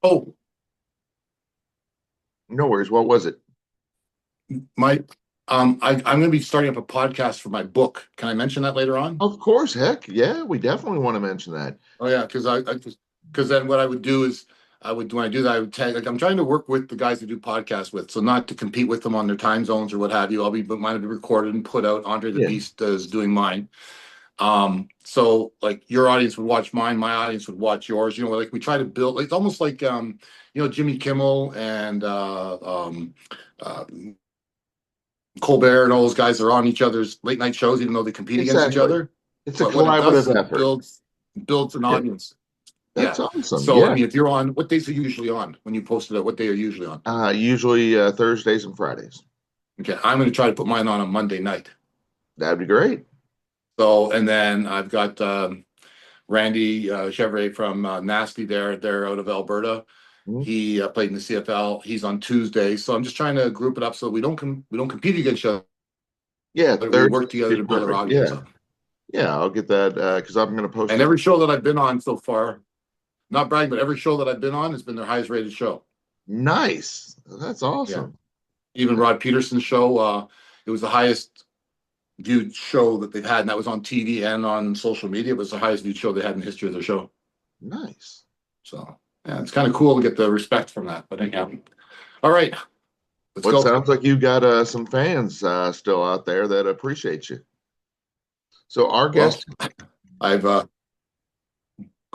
Oh, No worries. What was it? my, I'm going to be starting up a podcast for my book. Can I mention that later on? Of course, heck, yeah, we definitely want to mention that. Oh yeah, because then what I would do is when I do that I would tag, like, I'm trying to work with the guys that do podcasts with, so not to compete with them on their time zones or what have you. But mine will be recorded and put out. Andre the Yeah, Beast is doing mine. So like your audience would watch mine, my audience would watch yours. Like we try to build. It's almost like Jimmy Kimmel and uh, Colbert and all those guys are on each other's late night shows, even though they compete against each exactly. other. It's a But what it does is collaborative it effort. builds an Yeah, audience. Yeah. that's awesome. So I Yeah. mean, if you're on, what days are you usually on when you post it? What day are you usually on? Usually Thursdays and Fridays. Okay, I'm going to try to put mine on a Monday night. That'd be great. So and then I've got Randy Chevrolet from Nasty there. They're out of Alberta. Mhm. He played in the CFL. He's on Tuesday. So I'm just trying to group it up so we don't compete against each other. Yeah, We work Thursdays together be to build our perfect. audience Yeah. up. Yeah, I'll get that because I'm going to post And it. every show that I've been on so far, not bragging, but every show that I've been on has been their highest rated show. Nice. That's Yeah. awesome. Even Rod Peterson's show, it was the highest viewed show that they've had, and that was on TV and on social media. It was the highest viewed show they had in the history of their show. Nice. So yeah, it's kind of cool to get the respect from that. But anyhow, all right, let's Well, it go. sounds like you got some fans still out there that appreciate you. So our Well, guest, I've go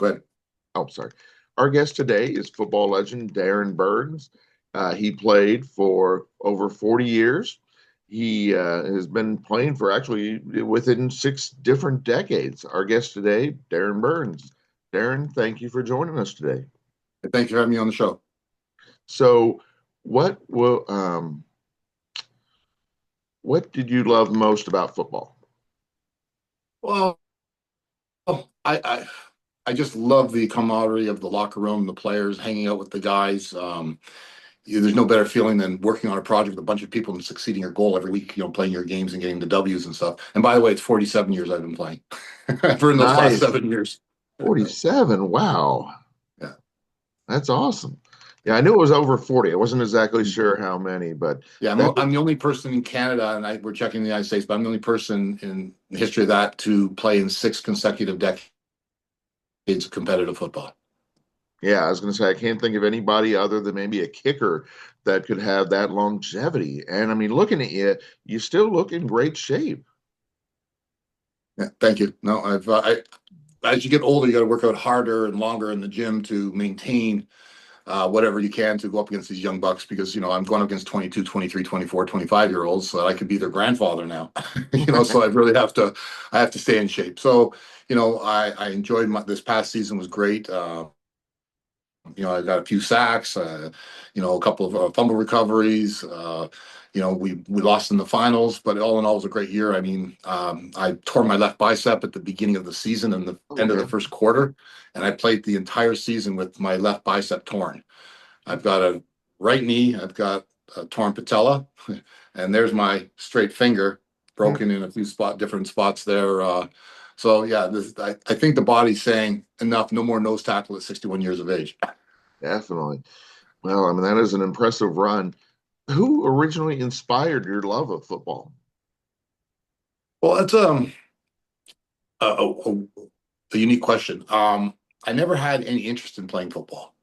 ahead. oh, sorry. Our guest today is football legend Darin Burns. He played for over 40 years. He has been playing for actually within 6 different decades. Our guest today, Darin Burns. Darin, thank you for joining us today. Thank you for having me on the show. So, what will what did you love most about football? Well, I just love the camaraderie of the locker room, the players hanging out with the guys. There's no better feeling than working on a project with a bunch of people and succeeding your goal every week. Playing your games and getting the W's and stuff. And by the way, it's 47 years I've been playing. For in those last Nice. 7 years. 47. Wow. Yeah. That's awesome. Yeah, I knew it was over 40. I wasn't exactly sure how many, but Yeah, that I'm the only person in Canada, and we're checking the United States, but I'm the only person in the history of that to play in 6 consecutive decades of competitive football. yeah, I was going to say I can't think of anybody other than maybe a kicker that could have that longevity. And I mean, looking at you, you still look in great shape. Yeah, thank you. No, as you get older, you got to work out harder and longer in the gym to maintain whatever you can to go up against these young bucks because I'm going up against 22, 23, 24, 25 year olds, so I could be their grandfather now. So I have to stay in shape. So I enjoyed this past season was great. I got a few sacks, a couple of fumble recoveries. We lost in the finals, but all in all, it was a great year. I mean, I tore my left bicep at the beginning of the season and the end of Okay. the first quarter, and I played the entire season with my left bicep torn. I've got a right knee, I've got a torn patella, and there's my straight finger Hmm. broken in a few different spots there. So yeah, I think the body's saying enough, no more nose tackle at 61 years of age. Definitely. Well, I mean, that is an impressive run. Who originally inspired your love of football? Well, that's a, a, a unique question. I never had any interest in playing football.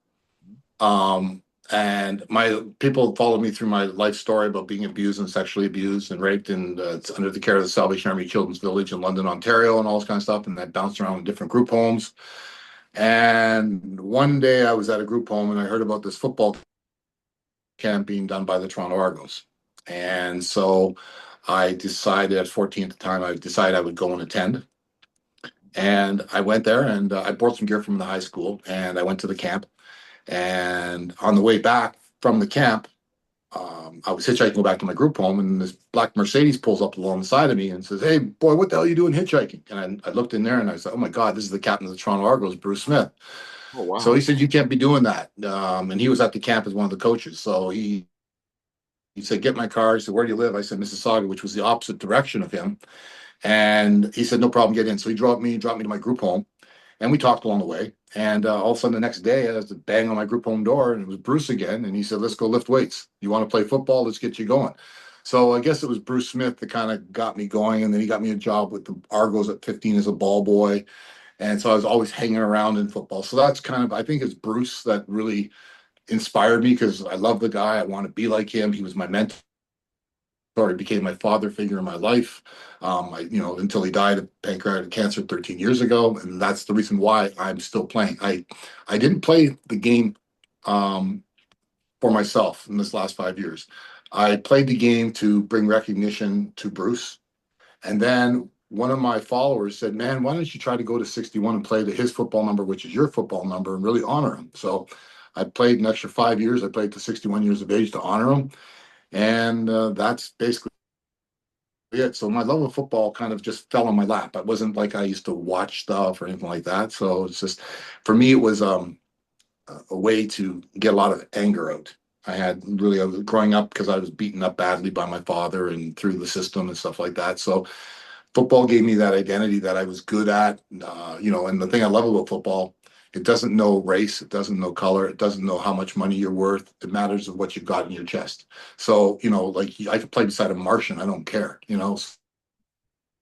Um, and my people followed me through my life story about being abused and sexually abused and raped, and it's under the care of the Salvation Army Children's Village in London, Ontario, and all this kind of stuff. And I bounced around in different group homes. And one day I was at a group home and I heard about this football camp being done by the Toronto Argos. And so I decided at 14 at the time, I decided I would go and attend. And I went there and I bought some gear from the high school and I went to the camp. And on the way back from the camp, I was hitchhiking back to my group home, and this black Mercedes pulls up along the side of me and says, "Hey, boy, what the hell are you doing hitchhiking?" And I looked in there and I said, "Oh my God, this is the captain of the Toronto Argos, Bruce Smith." Oh, So wow. he said, "You can't be doing that." And he was at the camp as one of the coaches. So he said, "Get my car." He said, "Where do you live?" I said, "Mississauga," which was the opposite direction of him. And he said, "No problem, get in." So he dropped me to my group home, and we talked along the way. And all of a sudden, the next day, I was to bang on my group home door, and it was Bruce again. And he said, "Let's go lift weights. You want to play football? Let's get you going." So I guess it was Bruce Smith that kind of got me going, and then he got me a job with the Argos at 15 as a ball boy, and so I was always hanging around in football. So that's kind of, I think it's Bruce that really inspired me because I love the guy. I want to be like him. He was my mentor. He became my father figure in my life. Until he died of pancreatic cancer 13 years ago, and that's the reason why I'm still playing. I didn't play the game um, for myself in this last 5 years. I played the game to bring recognition to Bruce, and then one of my followers said, "Man, why don't you try to go to 61 and play to his football number, which is your football number, and really honor him?" So I played an extra 5 years. I played to 61 years of age to honor him, and that's basically it. So my love of football kind of just fell on my lap. It wasn't like I used to watch stuff or anything like that. So it's just, for me, it was a way to get a lot of anger out. I was growing up because I was beaten up badly by my father and through the system and stuff like that. So football gave me that identity that I was good at. And the thing I love about football, it doesn't know race, it doesn't know color, it doesn't know how much money you're worth. It matters of what you've got in your chest. So, like I could play beside a Martian, I don't care.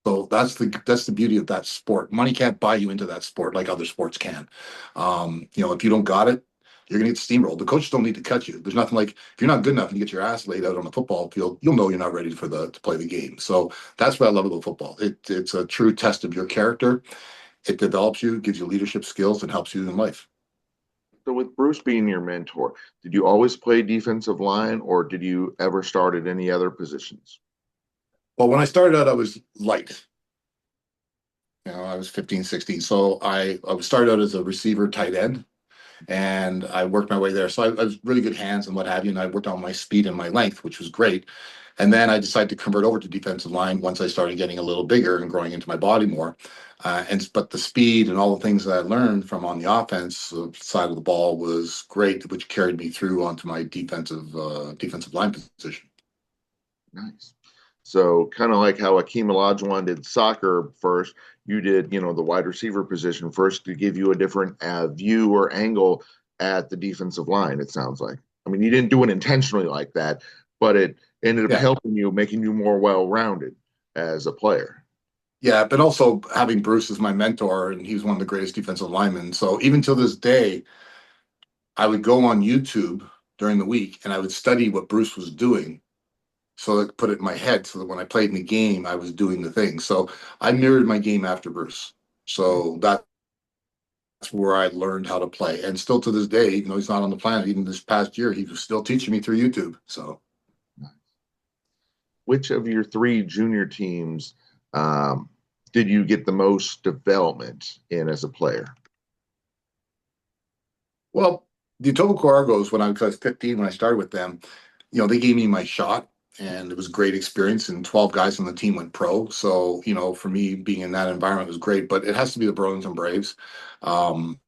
So that's the beauty of that sport. Money can't buy you into that sport like other sports can. If you don't got it, you're gonna get steamrolled. The coaches don't need to cut you. There's nothing like, if you're not good enough and you get your ass laid out on the football field, you'll know you're not ready to play the game. So that's what I love about football. It's a true test of your character. It develops you, gives you leadership skills, and helps you in life. So, with Bruce being your mentor, did you always play defensive line, or did you ever start at any other positions? Well, when I started out, I was light. I was 15, 16. So I started out as a receiver tight end, and I worked my way there. So I was really good hands and what have you, and I worked on my speed and my length, which was great. And then I decided to convert over to defensive line once I started getting a little bigger and growing into my body more. But the speed and all the things that I learned from on the offense side of the ball was great, which carried me through onto my defensive line position. Nice. So, kind of like how Akeem Olajuwon did soccer first, you did, the wide receiver position first to give you a different view or angle at the defensive line, it sounds like. I mean, you didn't do it intentionally like that, but it ended up Yeah, helping you, making you more well rounded as a player. yeah, but also having Bruce as my mentor, and he was one of the greatest defensive linemen. So even to this day, I would go on YouTube during the week and I would study what Bruce was doing so I could put it in my head so that when I played in the game, I was doing the thing. So I mirrored my game after Bruce. So that's where I learned how to play. And still to this day, even though he's not on the planet, even this past year, he was still teaching me through YouTube. So, Which of your three junior teams um, did you get the most development in as a player? well, the Etobicoke Argos, when I was 15, when I started with them, they gave me my shot and it was a great experience. And 12 guys on the team went pro. So, for me, being in that environment was great, but it has to be the Burlington Braves. Um,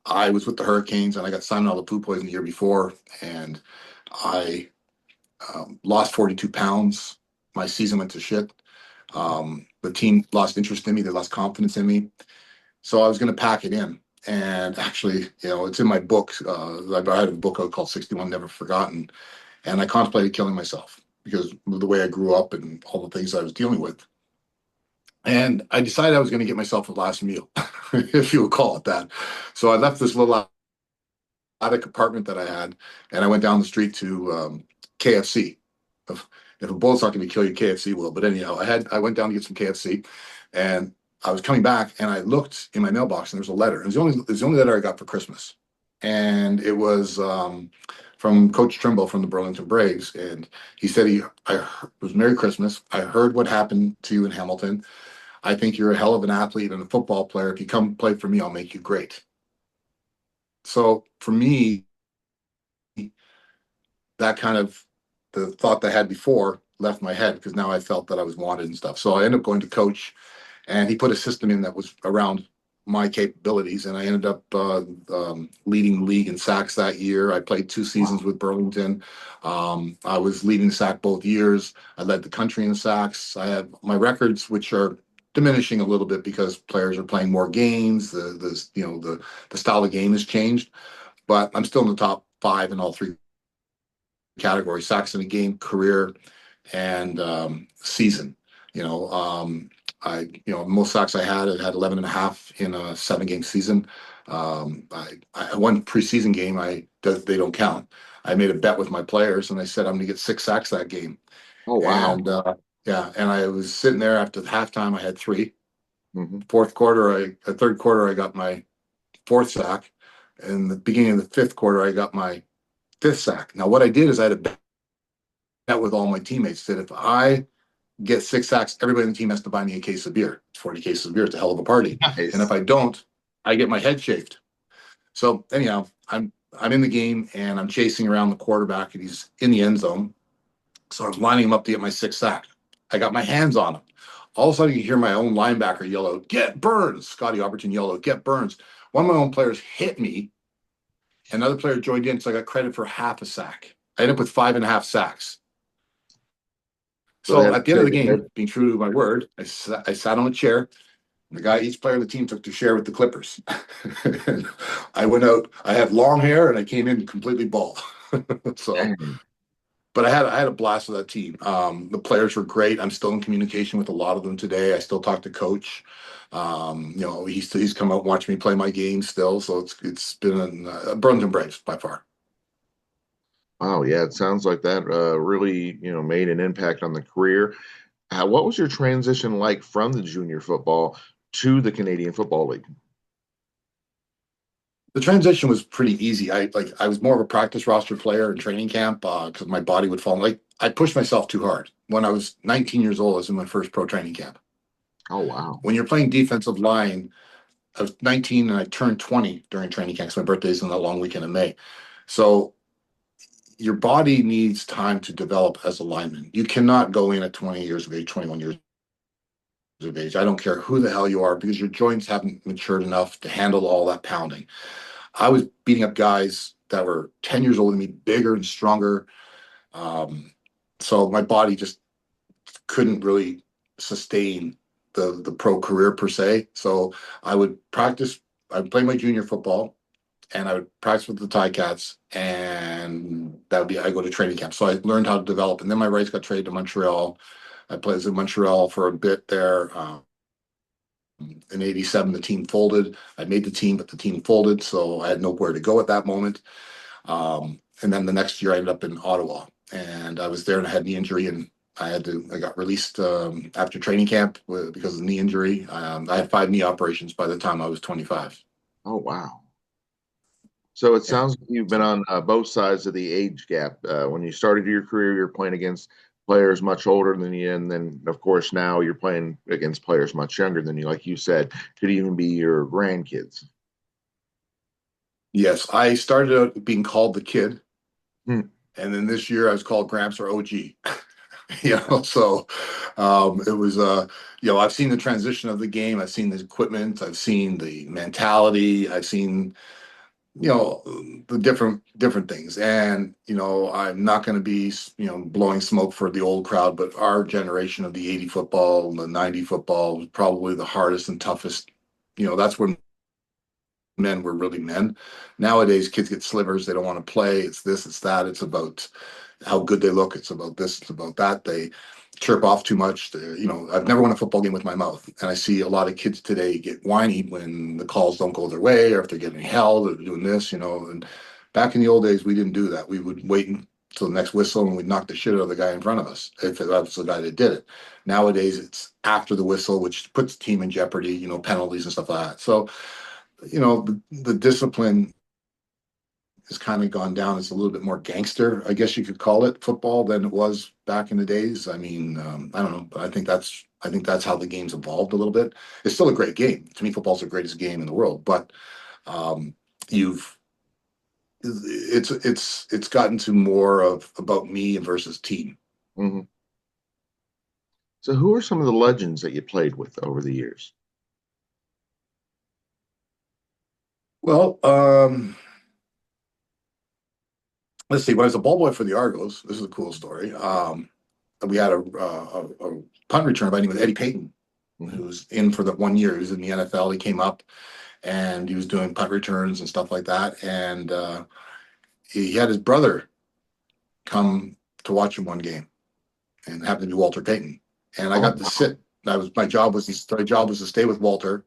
I was with the Hurricanes and I got salmonella food poisoning the year before, and I lost 42 pounds. My season went to shit. The team lost interest in me. They lost confidence in me. So I was going to pack it in. And actually, it's in my book. I had a book out called 61 Never Forgotten. And I contemplated killing myself because of the way I grew up and all the things I was dealing with. And I decided I was going to get myself a last meal, if you would call it that. So I left this little attic apartment that I had, and I went down the street to KFC. If a bullet's not going to kill you, KFC will. But anyhow, I went down to get some KFC, and I was coming back, and I looked in my mailbox, and there's a letter. It was the only letter I got for Christmas, and it was from Coach Trimble from the Burlington Braves, and he said it was Merry Christmas. I heard what happened to you in Hamilton. I think you're a hell of an athlete and a football player. If you come play for me, I'll make you great. So for me, that kind of, the thought that I had before left my head because now I felt that I was wanted and stuff. So I ended up going to coach, and he put a system in that was around my capabilities, and I ended up leading the league in sacks that year. I played 2 seasons with Burlington. I was leading sack both years. I led the country in sacks. I have my records, which are diminishing a little bit because players are playing more games. The style of game has changed, but I'm still in the top five in all three categories: sacks in a game, career, and season. You know, most sacks I had 11 and a half in a 7 game season. I one preseason game, they don't count. I made a bet with my players and I said I'm going to get 6 sacks that game. Oh, wow. And yeah, and I was sitting there after the halftime. I had three. Hmm. Third quarter, I got my fourth sack. In the beginning of the fifth quarter, I got my fifth sack. Now, what I did is I had a bet with all my teammates that if I get 6 sacks, everybody on the team has to buy me a case of beer. It's 40 cases of beer. It's a hell of a party. And if Nice. I don't, I get my head shaved. So anyhow, I'm in the game and I'm chasing around the quarterback and he's in the end zone. So I'm lining him up to get my 6th sack. I got my hands on him. All of a sudden, you hear my own linebacker yell out, "Get Burns!" Scotty Alberton yell out, "Get Burns!" One of my own players hit me. Another player joined in, so I got credit for half a sack. I ended up with 5.5 sacks. So they So had at the to end of shave the his game, head. being true to my word, I sat on a chair. Each player of the team took to share with the Clippers. I went out. I had long hair, and I came in completely bald. So, Dang. but I had a blast with that team. The players were great. I'm still in communication with a lot of them today. I still talk to Coach. He's come out and watched me play my game still. So it's been Burlington Braves by far. Wow. Yeah. It sounds like that really, made an impact on the career. What was your transition like from the junior football to the Canadian Football League? The transition was pretty easy. I was more of a practice roster player in training camp because my body would fall. Like I pushed myself too hard. When I was 19 years old, I was in my first pro training camp. Oh, wow. When you're playing defensive line, I was 19 and I turned 20 during training camp. 'Cause my birthday's in that long weekend in May. So your body needs time to develop as a lineman. You cannot go in at 20 years of age, 21 years of age. I don't care who the hell you are because your joints haven't matured enough to handle all that pounding. I was beating up guys that were 10 years older than me, bigger and stronger. Um, so my body just couldn't really sustain the pro career per se. So I would practice, I'd play my junior football and I would practice with the Ticats, and I go to training camp. So I learned how to develop. And then my rights got traded to Montreal. I played in Montreal for a bit there. In '87, the team folded. I made the team, but the team folded, so I had nowhere to go at that moment. And then the next year, I ended up in Ottawa, and I was there, and I had knee injury, and I got released after training camp because of the knee injury. I had 5 knee operations by the time I was 25. Oh, wow. So it Yeah. sounds like you've been on both sides of the age gap. When you started your career, you're playing against players much older than you, and then of course now you're playing against players much younger than you. Like you said, could even be your grandkids. Yes, I started out being called the kid, Hmm. and then this year I was called Gramps or OG. So it was I've seen the transition of the game. I've seen the equipment. I've seen the mentality. I've seen the different things, and I'm not going to be blowing smoke for the old crowd, but our generation of the '80 football, the '90 football was probably the hardest and toughest. That's when men were really men. Nowadays kids get slivers. They don't want to play. It's this, it's that. It's about how good they look. It's about this, it's about that. They chirp off too much. I've never won a football game with my mouth. And I see a lot of kids today get whiny when the calls don't go their way or if they're getting held or doing this, and back in the old days, we didn't do that. We would wait until the next whistle and we'd knock the shit out of the guy in front of us if that was the guy that did it. Nowadays, it's after the whistle, which puts the team in jeopardy, penalties and stuff like that. So, the discipline has kind of gone down. It's a little bit more gangster, I guess you could call it, football than it was back in the days. I mean, I don't know, but I think that's how the game's evolved a little bit. It's still a great game. To me, football's the greatest game in the world, but um, you've it's gotten to more of about me versus team. Hmm. So who are some of the legends that you played with over the years? Well, let's see. When I was a ball boy for the Argos, this is a cool story. We had a punt return by the name of Eddie Payton. Mhm. who was in for the 1 year. He was in the NFL. He came up and he was doing punt returns and stuff like that. And he had his brother come to watch him one game, and it happened to be Walter Payton. And I Oh, got to wow. sit. That was my job. My job was to stay with Walter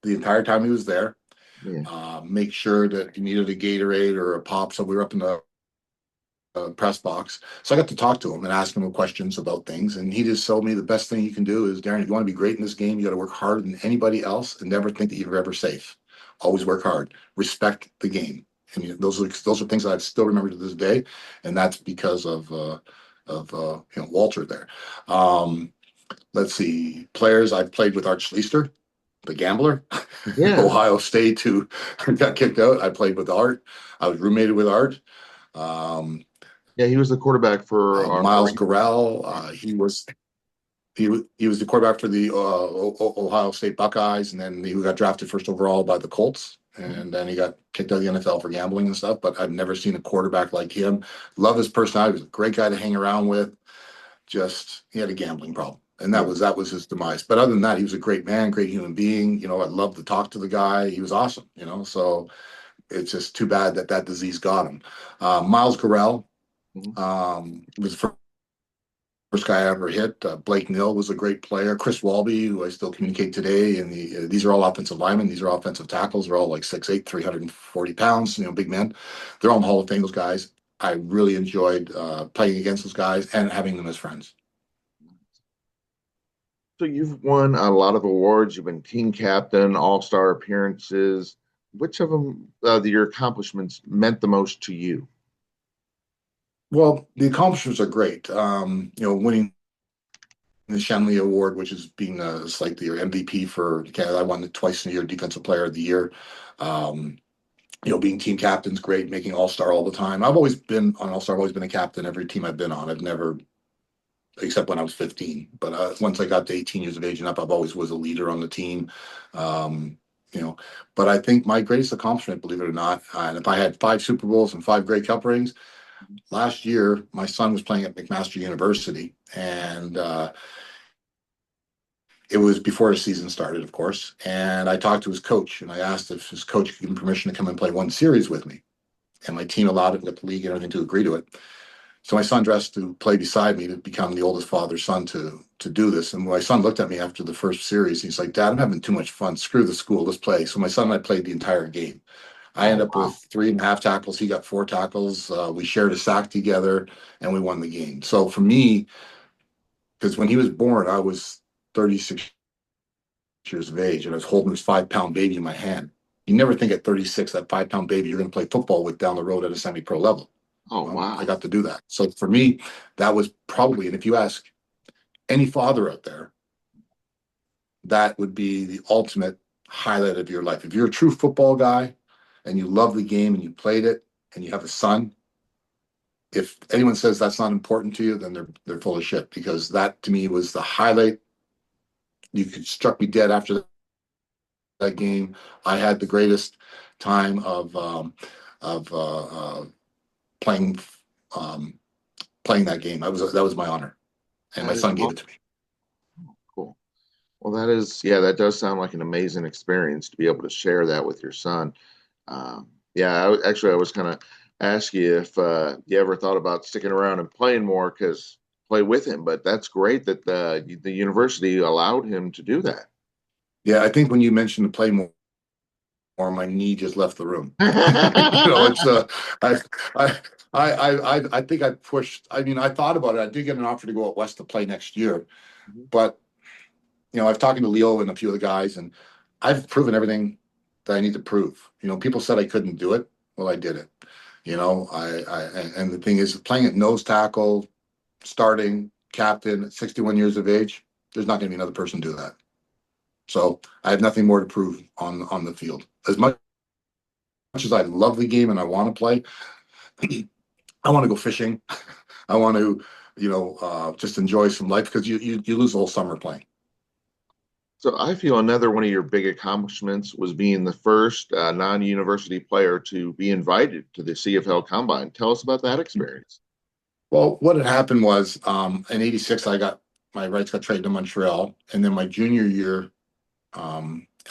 the entire time he was there. Yeah. Make sure that he needed a Gatorade or a pop. So we were up in the press box. So I got to talk to him and ask him questions about things. And he just told me the best thing you can do is, Darin, if you want to be great in this game, you got to work harder than anybody else and never think that you're ever safe. Always work hard. Respect the game. And those are things that I still remember to this day, and that's because of Walter there. Um, let's see, players I've played with Art Schleister, the gambler, Yeah. Ohio State, who got kicked out. I played with Art. I was roommated with Art. Um, Yeah. He was the quarterback for our Miles Garrell, he was the quarterback for the Ohio State Buckeyes, and then he got drafted first overall by the Colts, and then he got kicked out of the NFL for gambling and stuff. But I've never seen a quarterback like him. Love his personality. He was a great guy to hang around with. Just he had a gambling problem, and that Yeah. was his demise. But other than that, he was a great man, great human being. I'd love to talk to the guy. He was awesome. So it's just too bad that that disease got him. Miles Garrell Mhm. was the first guy I ever hit. Blake Mill was a great player. Chris Walby, who I still communicate today, and these are all offensive linemen. These are offensive tackles. They're all like 6'8", 340 pounds. Big men. They're all in the Hall of Fame. Those guys. I really enjoyed playing against those guys and having them as friends. So you've won a lot of awards. You've been team captain, all-star appearances. Which of them, your accomplishments meant the most to you? Well, the accomplishments are great. Winning the Shanley Award, which is being it's like the MVP for Canada. I won it twice a year, Defensive Player of the Year. Um, being team captain's great, making All Star all the time. I've always been on All Star. I've always been a captain every team I've been on. I've never, except when I was 15. But once I got to 18 years of age and up, I've always was a leader on the team. Um, you know, but I think my greatest accomplishment, believe it or not, and if I had 5 Super Bowls and 5 Grey Cup rings, last year my son was playing at McMaster University, and it was before the season started, of course. And I talked to his coach, and I asked if his coach could give him permission to come and play one series with me. And my team allowed it, with the league and everything, to agree to it. So my son dressed to play beside me to become the oldest father's son to do this. And my son looked at me after the first series. He's like, "Dad, I'm having too much fun. Screw the school. Let's play." So my son and I played the entire game. I Oh, ended up with wow. 3.5 tackles. He got 4 tackles. We shared a sack together, and we won the game. So for me, because when he was born, I was 36 years of age, and I was holding this 5 pound baby in my hand. You never think at 36, that 5 pound baby you're going to play football with down the road at a semi pro level. Oh, Well, I wow. got to do that. So for me, that was probably, and if you ask any father out there, that would be the ultimate highlight of your life. If you're a true football guy and you love the game and you played it and you have a son, if anyone says that's not important to you, then they're full of shit, because that to me was the highlight. You could struck me dead after that game. I had the greatest time of playing um, playing that game. That was my honor, and my That is son gave awesome. it to me. Cool. Well, yeah, that does sound like an amazing experience to be able to share that with your son. Yeah, I was kind of ask you if you ever thought about sticking around and playing more, because play with him. But that's great that the university allowed him to do that. Yeah, I think when you mentioned to play more, my knee just left the room. It's I, I, I think I pushed. I mean, I thought about it. I did get an offer to go out west to play next year, but I've talked to Leo and a few of the guys, and I've proven everything that I need to prove. People said I couldn't do it. Well, I did it. And the thing is, playing at nose tackle, starting captain at 61 years of age, there's not going to be another person do that. So I have nothing more to prove on the field. As much as I love the game and I want to play, I want to go fishing. I want to, just enjoy some life, because you lose the whole summer playing. So I feel another one of your big accomplishments was being the first non-university player to be invited to the CFL Combine. Tell us about that experience. Well, what had happened was, in '86, I got my rights got traded to Montreal, and then my junior year,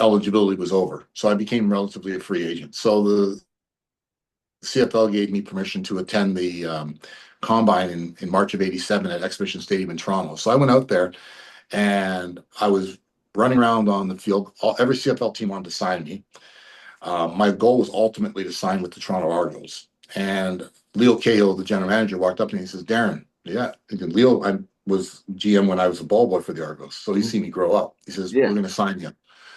eligibility was over, so I became relatively a free agent. So the CFL gave me permission to attend the combine in March of '87 at Exhibition Stadium in Toronto. So I went out there and I was running around on the field. Every CFL team wanted to sign me. My goal was ultimately to sign with the Toronto Argonauts. And Leo Cahill, the general manager, walked up to me and he says, Darin, yeah. And Leo, I was GM when I was a ball boy for the Argos. So he's seen me grow up. He says, we're Yeah. going to sign you.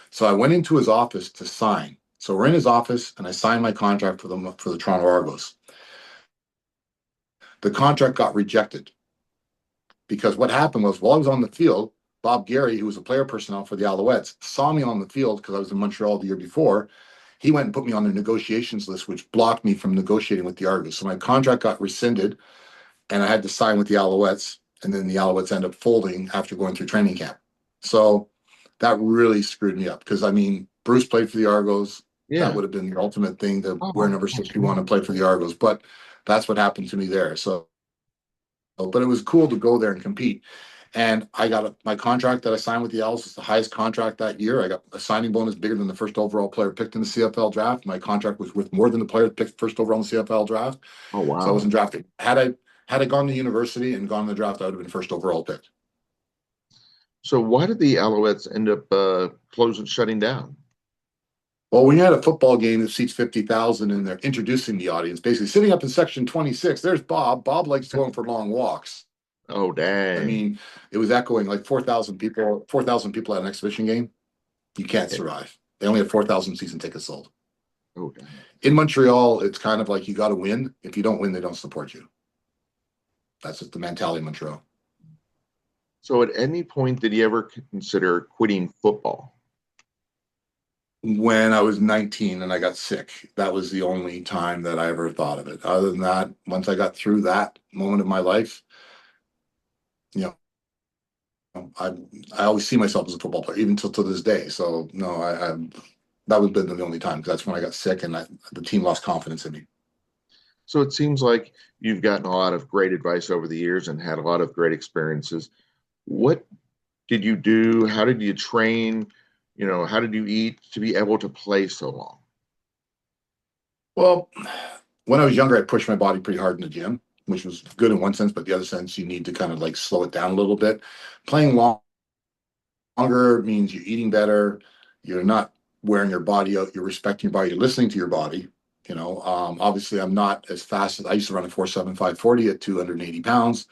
So I went into his office to sign. So we're in his office and I signed my contract for the Toronto Argos. The contract got rejected because what happened was while I was on the field, Bob Gary, who was a player personnel for the Alouettes, saw me on the field because I was in Montreal the year before. He went and put me on the negotiations list, which blocked me from negotiating with the Argos. So my contract got rescinded, and I had to sign with the Alouettes. And then the Alouettes ended up folding after going through training camp. So that really screwed me up because I mean, Bruce played for the Argos. That Yeah. would have been the ultimate thing to wear Oh, number that's 61 great. and play for the Argos. But that's what happened to me there. So, but it was cool to go there and compete. And I got my contract that I signed with the Owls was the highest contract that year. I got a signing bonus bigger than the first overall player picked in the CFL draft. My contract was worth more than the player picked first overall in the CFL draft. Oh, So I wow. wasn't drafted. Had I gone to university and gone to the draft, I would have been first overall picked. So why did the Alouettes end up closing, shutting down? Well, when you had a football game that seats 50,000 and they're introducing the audience, basically sitting up in section 26, there's Bob. Bob likes going for long walks. Oh, I dang. mean, it was echoing like 4,000 people at an exhibition game. You can't Yeah. survive. They only had 4,000 season tickets sold. Oh, dang. In Montreal, it's kind of like you got to win. If you don't win, they don't support you. That's just the mentality in Montreal. So at any point, did you ever consider quitting football? When I was 19 and I got sick, that was the only time that I ever thought of it. Other than that, once I got through that moment of my life, you know, I I always see myself as a football player, even till to this day. So no, I that was been the only time because that's when I got sick and the team lost confidence in me. So it seems like you've gotten a lot of great advice over the years and had a lot of great experiences. What did you do? How did you train? How did you eat to be able to play so long? Well, when I was younger, I pushed my body pretty hard in the gym, which was good in one sense, but the other sense, you need to kind of like slow it down a little bit. Playing longer means you're eating better. You're not wearing your body out. You're respecting your body. You're listening to your body. Obviously, I'm not as fast as I used to run a 4.7 540 at 280 pounds.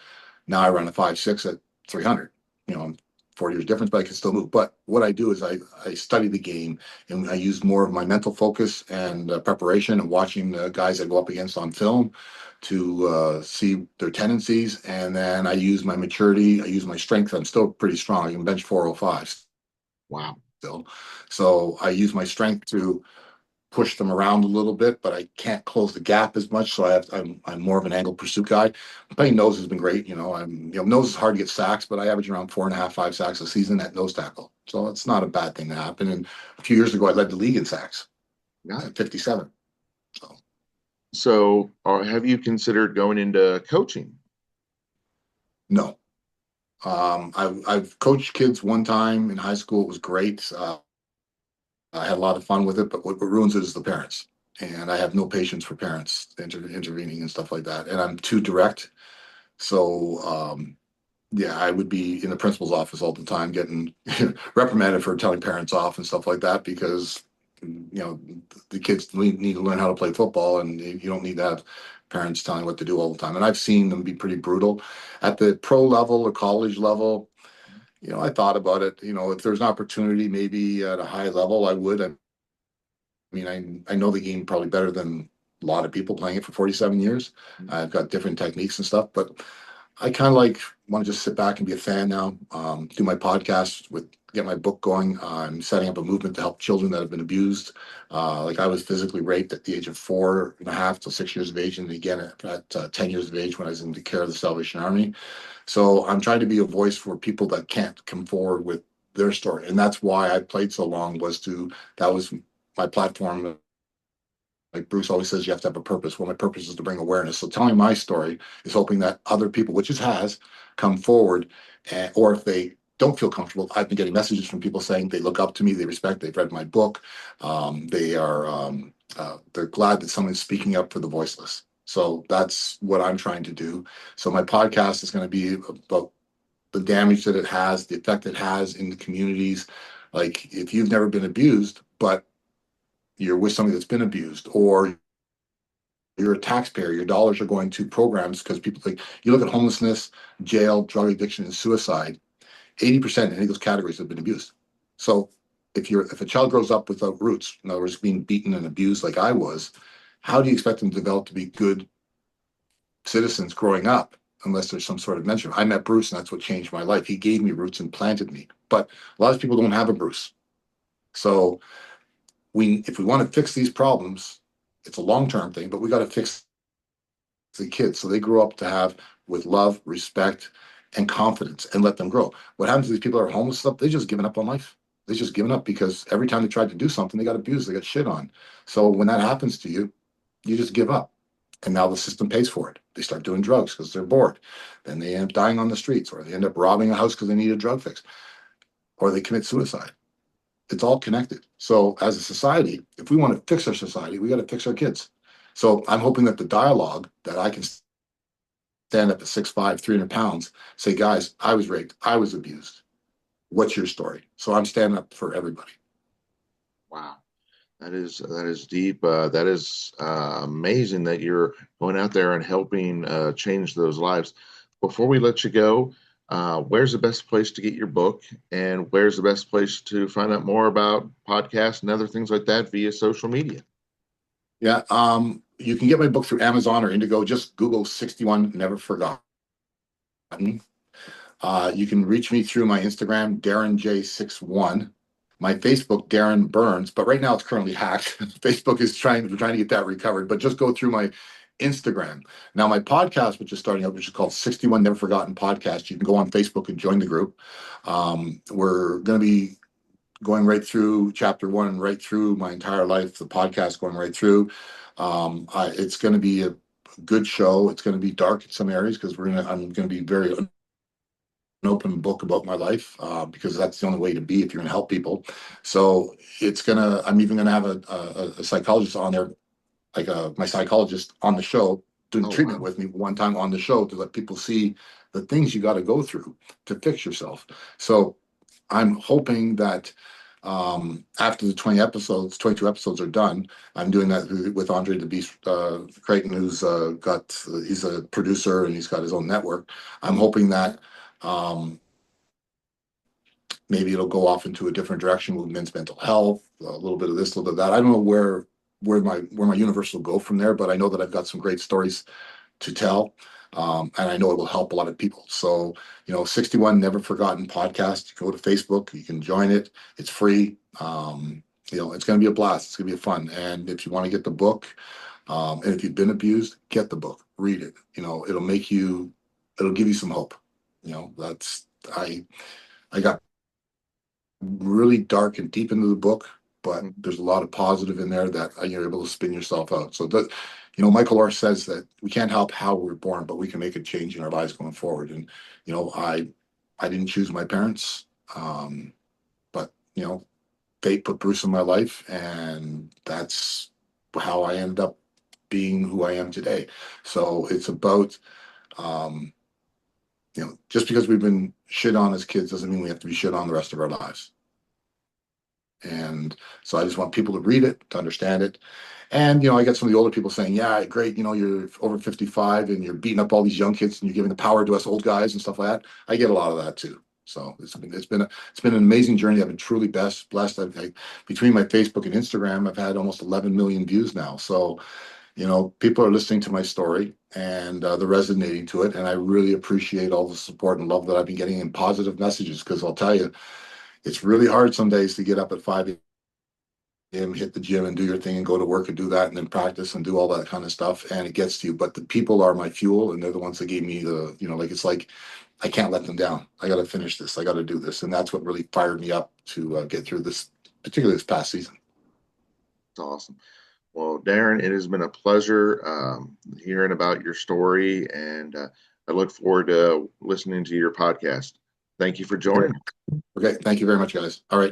Now I run a 5.6 at 300. I'm 40 years difference, but I can still move. But what I do is I study the game and I use more of my mental focus and preparation and watching the guys I go up against on film to see their tendencies. And then I use my maturity. I use my strength. I'm still pretty strong. I can bench 405 Wow. still. So I use my strength to push them around a little bit, but I can't close the gap as much. So I'm more of an angle pursuit guy. Playing nose has been great. Nose is hard to get sacks, but I average around 4.5, 5 sacks a season at nose tackle. So it's not a bad thing to happen. And a few years ago, I led the league in sacks Nice. at 57. So So, have you considered going into coaching? no, I've coached kids one time in high school. It was great. I had a lot of fun with it, but what ruins it is the parents. And I have no patience for parents intervening and stuff like that. And I'm too direct. So yeah, I would be in the principal's office all the time getting reprimanded for telling parents off and stuff like that because the kids need to learn how to play football, and you don't need to have parents telling what to do all the time. And I've seen them be pretty brutal at the pro level or college level. I thought about it. If there's an opportunity, maybe at a high level, I would. I mean, I know the game probably better than a lot of people playing it for 47 years. I've got different techniques and stuff, but I kind of like want to just sit back and be a fan now. Do my podcast get my book going. I'm setting up a movement to help children that have been abused. Like I was physically raped at the age of 4.5 to 6 years of age, and again at 10 years of age when I was in the care of the Salvation Army. So I'm trying to be a voice for people that can't come forward with their story, and that's why I played so long. That was my platform like Bruce always says, you have to have a purpose. Well, my purpose is to bring awareness. So telling my story is hoping that other people, which it has, come forward, or if they don't feel comfortable, I've been getting messages from people saying they look up to me, they respect, they've read my book, they're glad that someone's speaking up for the voiceless. So that's what I'm trying to do. So my podcast is going to be about the damage that it has, the effect it has in the communities. Like if you've never been abused, but you're with somebody that's been abused, or you're a taxpayer, your dollars are going to programs because people think you look at homelessness, jail, drug addiction, and suicide, 80% in any of those categories have been abused. So if a child grows up without roots, in other words, being beaten and abused like I was, how do you expect them to develop to be good citizens growing up unless there's some sort of mention? I met Bruce, and that's what changed my life. He gave me roots and planted me. But a lot of people don't have a Bruce. So if we want to fix these problems, it's a long-term thing, but we got to fix the kids so they grow up to have with love, respect, and confidence, and let them grow. What happens to these people who are homeless stuff? They just given up on life. They just given up because every time they tried to do something, they got abused, they got shit on. So when that happens to you, you just give up. And now the system pays for it. They start doing drugs because they're bored. Then they end up dying on the streets, or they end up robbing a house because they need a drug fix, or they commit suicide. It's all connected. So as a society, if we want to fix our society, we got to fix our kids. So I'm hoping that the dialogue that I can stand up at 6'5", 300 pounds, say, guys, I was raped, I was abused. What's your story? So I'm standing up for everybody. Wow. That is deep. That is amazing that you're going out there and helping change those lives. Before we let you go, where's the best place to get your book, and where's the best place to find out more about podcasts and other things like that via social media? Yeah, you can get my book through Amazon or Indigo. Just Google 61 Never Forgotten. You can reach me through my Instagram, DarinJ61. My Facebook, Darin Burns, but right now it's currently hacked. Facebook is trying to get that recovered, but just go through my Instagram. Now, my podcast, which is starting up, which is called 61 Never Forgotten Podcast, you can go on Facebook and join the group. We're going to be going right through chapter one, right through my entire life, the podcast going right through. It's going to be a good show. It's going to be dark in some areas because I'm going to be very an open book about my life because that's the only way to be if you're going to help people. So I'm even going to have a psychologist on there, like my psychologist on the show doing Oh, treatment wow. with me one time on the show to let people see the things you got to go through to fix yourself. So I'm hoping that after the 22 episodes are done, I'm doing that with Andre the Beast Creighton, he's a producer and he's got his own network. I'm hoping that um, maybe it'll go off into a different direction with men's mental health, a little bit of this, a little bit of that. I don't know where my universe will go from there, but I know that I've got some great stories to tell. And I know it will help a lot of people. So, 61 Never Forgotten podcast, you go to Facebook, you can join it. It's free. It's going to be a blast. It's going to be fun. And if you want to get the book, and if you've been abused, get the book, read it. It'll give you some hope. I got really dark and deep into the book, but there's a lot of positive in there that you're able to spin yourself out. So that, Michael Orr says that we can't help how we're born, but we can make a change in our lives going forward. And I didn't choose my parents, but fate put Bruce in my life, and that's how I ended up being who I am today. So it's about just because we've been shit on as kids doesn't mean we have to be shit on the rest of our lives. And so I just want people to read it, to understand it. And, I get some of the older people saying, yeah, great, you're over 55 and you're beating up all these young kids and you're giving the power to us old guys and stuff like that. I get a lot of that too. So it's been an amazing journey. I've been truly blessed. Between my Facebook and Instagram, I've had almost 11 million views now. So, people are listening to my story and they're resonating to it. And I really appreciate all the support and love that I've been getting in positive messages, because I'll tell you, it's really hard some days to get up at 5 a.m., hit the gym and do your thing and go to work and do that and then practice and do all that kind of stuff. And it gets to you. But the people are my fuel, and they're the ones that gave me it's like I can't let them down. I got to finish this. I got to do this. And that's what really fired me up to get through this, particularly this past season. It's awesome. Well, Darin, it has been a pleasure hearing about your story, and I look forward to listening to your podcast. Thank you for Okay. joining. Okay. Thank you very much, guys. All right.